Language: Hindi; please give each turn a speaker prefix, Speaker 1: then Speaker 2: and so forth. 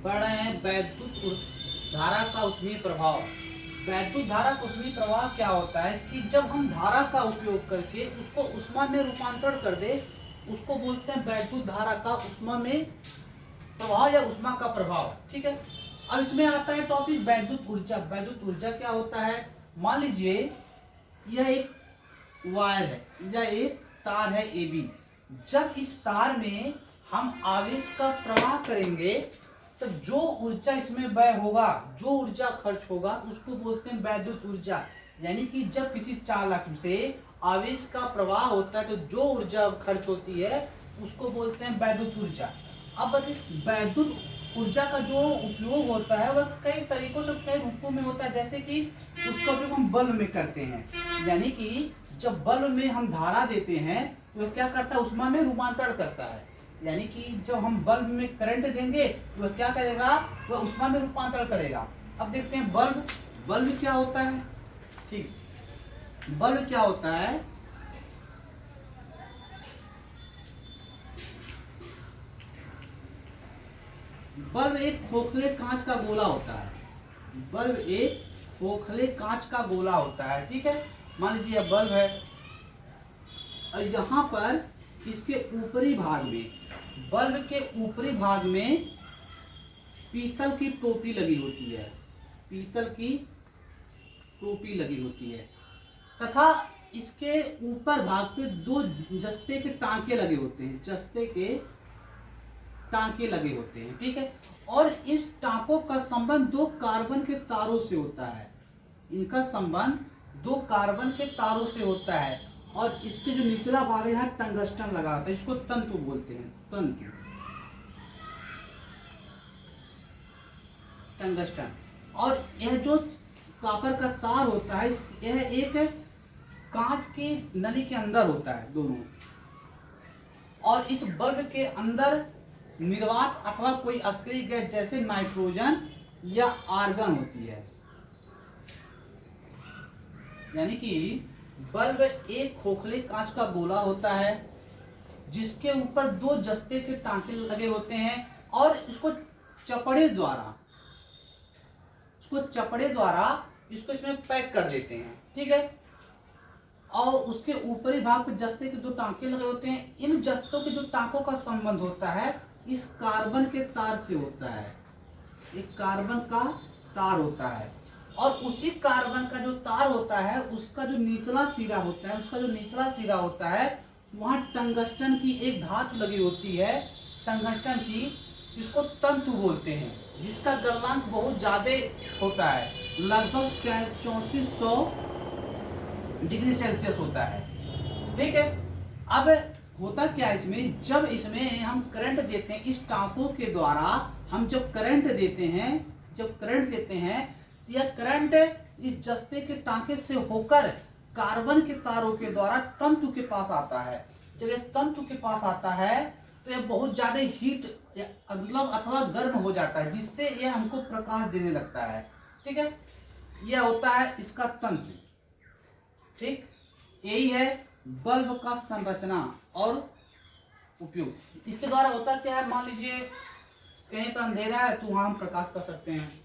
Speaker 1: बढ़ रहे हैं वैद्युत धारा का ऊष्मीय प्रभाव। वैद्युत धारा का ऊष्मीय प्रभाव क्या होता है कि जब हम धारा का उपयोग करके उसको ऊष्मा में रूपांतरण कर दे, उसको बोलते हैं वैद्युत धारा का ऊष्मा में प्रभाव या ऊष्मा का प्रभाव। ठीक है, अब इसमें आता है टॉपिक वैद्युत ऊर्जा। वैद्युत ऊर्जा क्या होता है? मान लीजिए यह एक वायर है या एक तार है AB। जब इस तार में हम आवेश का प्रवाह करेंगे तो जो ऊर्जा इसमें व्यय होगा, जो ऊर्जा खर्च होगा, उसको बोलते हैं वैद्युत ऊर्जा। यानी कि जब किसी चालक से आवेश का प्रवाह होता है तो जो ऊर्जा खर्च होती है उसको बोलते हैं वैद्युत ऊर्जा। अब बताइए वैद्युत ऊर्जा का जो उपयोग होता है वह कई तरीकों से, कई रूपों में होता है। जैसे कि उसका उपयोग हम बल्ब में करते हैं, यानी कि जब बल्ब में हम धारा देते हैं तो क्या करता है? ऊष्मा में रूपांतरण करता है। यानी कि जब हम बल्ब में करंट देंगे तो वह क्या करेगा? वह ऊष्मा में रूपांतरण करेगा। अब देखते हैं बल्ब क्या होता है। ठीक, बल्ब क्या होता है? बल्ब एक खोखले कांच का गोला होता है। बल्ब एक खोखले कांच का गोला होता है। ठीक है, मान लीजिए यह बल्ब है और यहाँ पर इसके ऊपरी भाग में, बल्ब के ऊपरी भाग में पीतल की टोपी लगी होती है। पीतल की टोपी लगी होती है तथा इसके ऊपर भाग पे दो जस्ते के टांके लगे होते हैं। जस्ते के टांके लगे होते हैं। ठीक है, और इस टांकों का संबंध दो कार्बन के तारों से होता है। इनका संबंध दो कार्बन के तारों से होता है और इसके जो निचला भाग है यहाँ टंगस्टन लगा होता है। इसको तंतु बोलते हैं, तंतु, टंगस्टन। और यह जो कॉपर का तार होता है यह एक कांच की नली के अंदर होता है दोनों, और इस बल्ब के अंदर निर्वात अथवा कोई अक्रिय गैस जैसे नाइट्रोजन या आर्गन होती है। यानी कि बल्ब एक खोखले कांच का गोला होता है जिसके ऊपर दो जस्ते के टांके लगे होते हैं और इसको चपड़े द्वारा इसको इसमें पैक कर देते हैं। ठीक है, और उसके ऊपरी भाग पर जस्ते के दो टांके लगे होते हैं। इन जस्तों के जो टांकों का संबंध होता है इस कार्बन के तार से होता है। एक कार्बन का तार होता है और उसी कार्बन का जो तार होता है उसका जो निचला सिरा होता है वहां टंगस्टन की एक धातु लगी होती है। टंगस्टन की, इसको तंतु बोलते हैं, जिसका गलनांक बहुत ज्यादा होता है, लगभग 3400 डिग्री सेल्सियस होता है। ठीक है, अब होता क्या है इसमें? जब इसमें हम करंट देते हैं, इस टांकों के द्वारा हम जब करंट देते हैं तो यह करंट इस जस्ते के टांके से होकर कार्बन के तारों के द्वारा तंतु के पास आता है। जब यह तंतु के पास आता है तो यह बहुत ज्यादा हीट अथवा गर्म हो जाता है, जिससे यह हमको प्रकाश देने लगता है। ठीक है, यह होता है इसका तंतु। ठीक, यही है बल्ब का संरचना और उपयोग। इसके द्वारा होता क्या है? मान लीजिए कहीं पर अंधेरा है तो वहां हम प्रकाश कर सकते हैं।